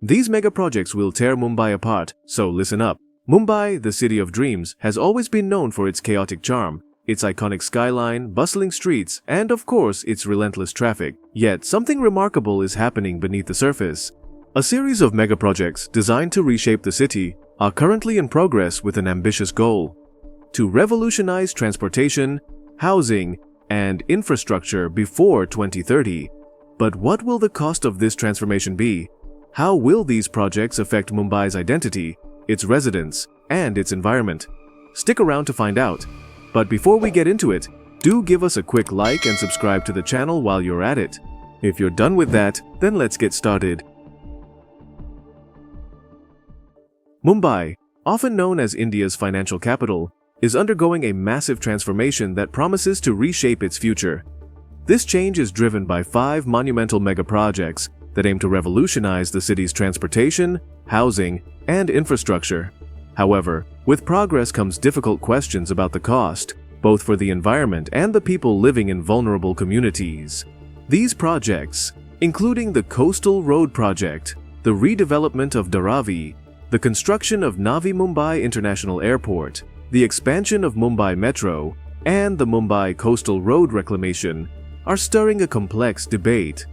These mega projects will tear Mumbai apart, so listen up. Mumbai, the city of dreams, has always been known for its chaotic charm, its iconic skyline, bustling streets, and of course, its relentless traffic. Yet, something remarkable is happening beneath the surface. A series of mega projects designed to reshape the city are currently in progress with an ambitious goal: to revolutionize transportation, housing, and infrastructure before 2030. But what will the cost of this transformation be? How will these projects affect Mumbai's identity, its residents, and its environment? Stick around to find out. But before we get into it, do give us a quick like and subscribe to the channel while you're at it. If you're done with that, then let's get started. Mumbai, often known as India's financial capital, is undergoing a massive transformation that promises to reshape its future. This change is driven by 5 monumental mega projects that aim to revolutionize the city's transportation, housing, and infrastructure. However, with progress comes difficult questions about the cost, both for the environment and the people living in vulnerable communities. These projects, including the Coastal Road project, the redevelopment of Dharavi, the construction of Navi Mumbai International Airport, the expansion of Mumbai Metro, and the Mumbai Coastal Road reclamation, are stirring a complex debate.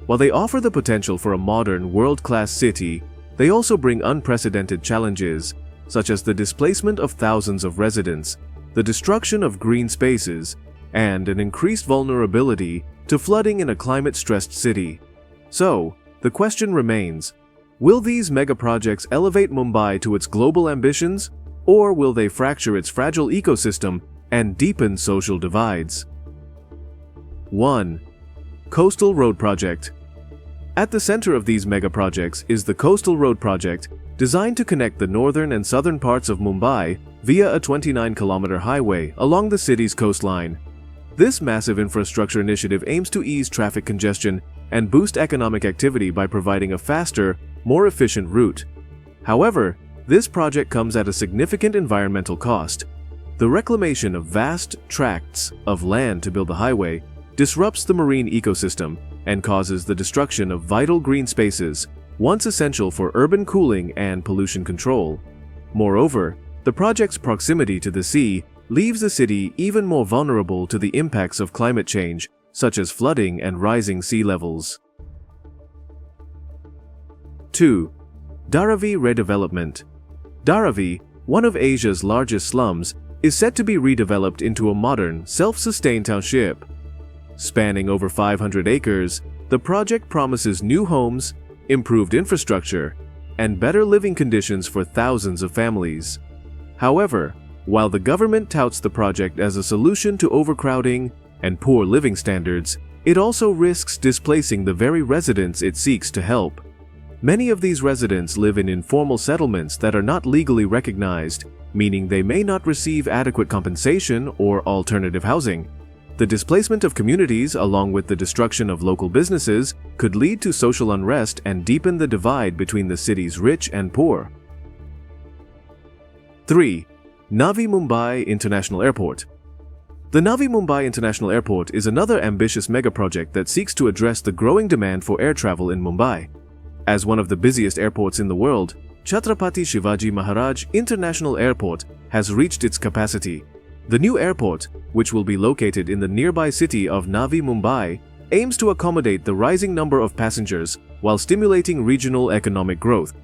While they offer the potential for a modern, world-class city, they also bring unprecedented challenges, such as the displacement of thousands of residents, the destruction of green spaces, and an increased vulnerability to flooding in a climate-stressed city. So, the question remains: will these mega projects elevate Mumbai to its global ambitions, or will they fracture its fragile ecosystem and deepen social divides? 1. Coastal Road Project. At the center of these mega projects is the Coastal Road project, designed to connect the northern and southern parts of Mumbai via a 29-kilometer highway along the city's coastline. This massive infrastructure initiative aims to ease traffic congestion and boost economic activity by providing a faster, more efficient route. However, this project comes at a significant environmental cost. The reclamation of vast tracts of land to build the highway disrupts the marine ecosystem and causes the destruction of vital green spaces, once essential for urban cooling and pollution control. Moreover, the project's proximity to the sea leaves the city even more vulnerable to the impacts of climate change, such as flooding and rising sea levels. 2. Dharavi Redevelopment. Dharavi, one of Asia's largest slums, is set to be redeveloped into a modern, self-sustained township. Spanning over 500 acres, the project promises new homes, improved infrastructure, and better living conditions for thousands of families. However, while the government touts the project as a solution to overcrowding and poor living standards, it also risks displacing the very residents it seeks to help. Many of these residents live in informal settlements that are not legally recognized, meaning they may not receive adequate compensation or alternative housing. The displacement of communities, along with the destruction of local businesses, could lead to social unrest and deepen the divide between the city's rich and poor. 3. Navi Mumbai International Airport. The Navi Mumbai International Airport is another ambitious megaproject that seeks to address the growing demand for air travel in Mumbai. As one of the busiest airports in the world, Chhatrapati Shivaji Maharaj International Airport has reached its capacity. The new airport, which will be located in the nearby city of Navi Mumbai, aims to accommodate the rising number of passengers while stimulating regional economic growth.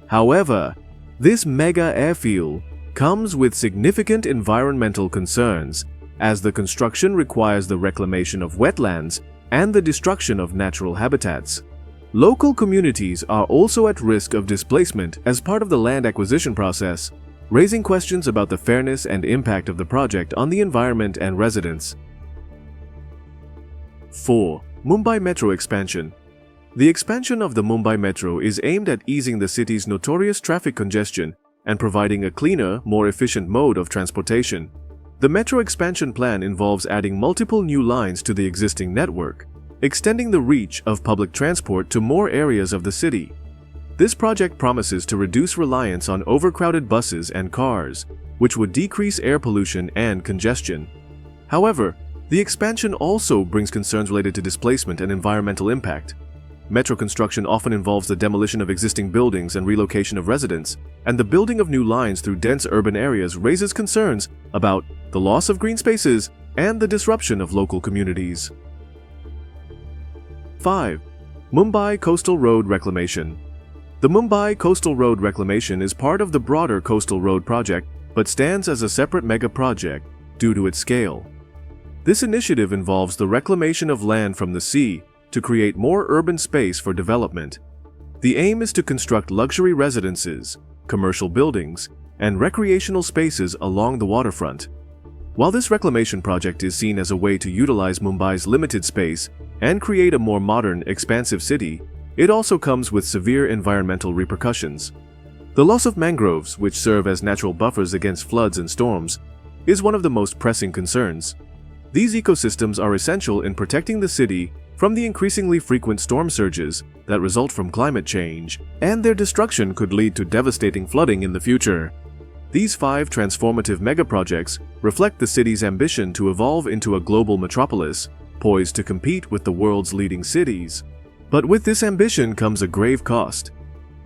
However, this mega airfield comes with significant environmental concerns, as the construction requires the reclamation of wetlands and the destruction of natural habitats. Local communities are also at risk of displacement as part of the land acquisition process, raising questions about the fairness and impact of the project on the environment and residents. 4. Mumbai Metro Expansion. The expansion of the Mumbai Metro is aimed at easing the city's notorious traffic congestion and providing a cleaner, more efficient mode of transportation. The Metro Expansion plan involves adding multiple new lines to the existing network, extending the reach of public transport to more areas of the city. This project promises to reduce reliance on overcrowded buses and cars, which would decrease air pollution and congestion. However, the expansion also brings concerns related to displacement and environmental impact. metro construction often involves the demolition of existing buildings and relocation of residents, and the building of new lines through dense urban areas raises concerns about the loss of green spaces and the disruption of local communities. 5. Mumbai Coastal Road Reclamation. The Mumbai Coastal Road Reclamation is part of the broader Coastal Road project but stands as a separate mega-project due to its scale. This initiative involves the reclamation of land from the sea to create more urban space for development. The aim is to construct luxury residences, commercial buildings, and recreational spaces along the waterfront. While this reclamation project is seen as a way to utilize Mumbai's limited space and create a more modern, expansive city, it also comes with severe environmental repercussions. The loss of mangroves, which serve as natural buffers against floods and storms, is one of the most pressing concerns. These ecosystems are essential in protecting the city from the increasingly frequent storm surges that result from climate change, and their destruction could lead to devastating flooding in the future. These 5 transformative megaprojects reflect the city's ambition to evolve into a global metropolis, poised to compete with the world's leading cities. But with this ambition comes a grave cost: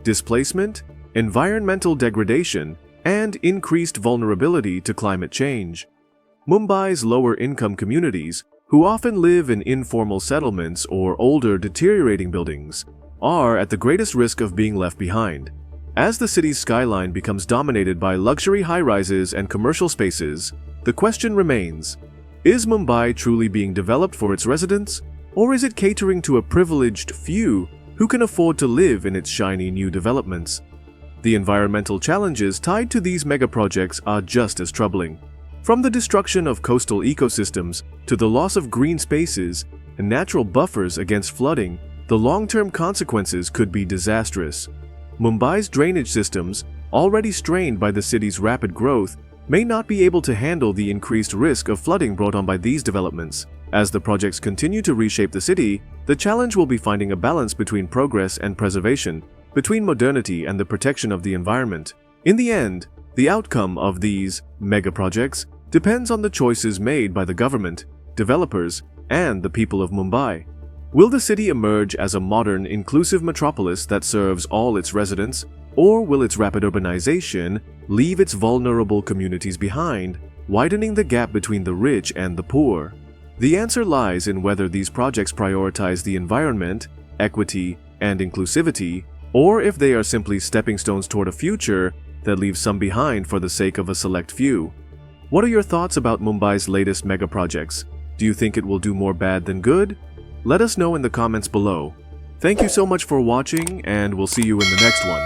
displacement, environmental degradation, and increased vulnerability to climate change. Mumbai's lower-income communities, who often live in informal settlements or older, deteriorating buildings, are at the greatest risk of being left behind. As the city's skyline becomes dominated by luxury high-rises and commercial spaces, the question remains: is Mumbai truly being developed for its residents, or is it catering to a privileged few who can afford to live in its shiny new developments? The environmental challenges tied to these megaprojects are just as troubling. From the destruction of coastal ecosystems to the loss of green spaces and natural buffers against flooding, the long-term consequences could be disastrous. Mumbai's drainage systems, already strained by the city's rapid growth, may not be able to handle the increased risk of flooding brought on by these developments. As the projects continue to reshape the city, the challenge will be finding a balance between progress and preservation, between modernity and the protection of the environment. In the end, the outcome of these megaprojects depends on the choices made by the government, developers, and the people of Mumbai. Will the city emerge as a modern, inclusive metropolis that serves all its residents, or will its rapid urbanization leave its vulnerable communities behind, widening the gap between the rich and the poor? The answer lies in whether these projects prioritize the environment, equity, and inclusivity, or if they are simply stepping stones toward a future that leaves some behind for the sake of a select few. What are your thoughts about Mumbai's latest megaprojects? Do you think it will do more bad than good? Let us know in the comments below. Thank you so much for watching, and we'll see you in the next one.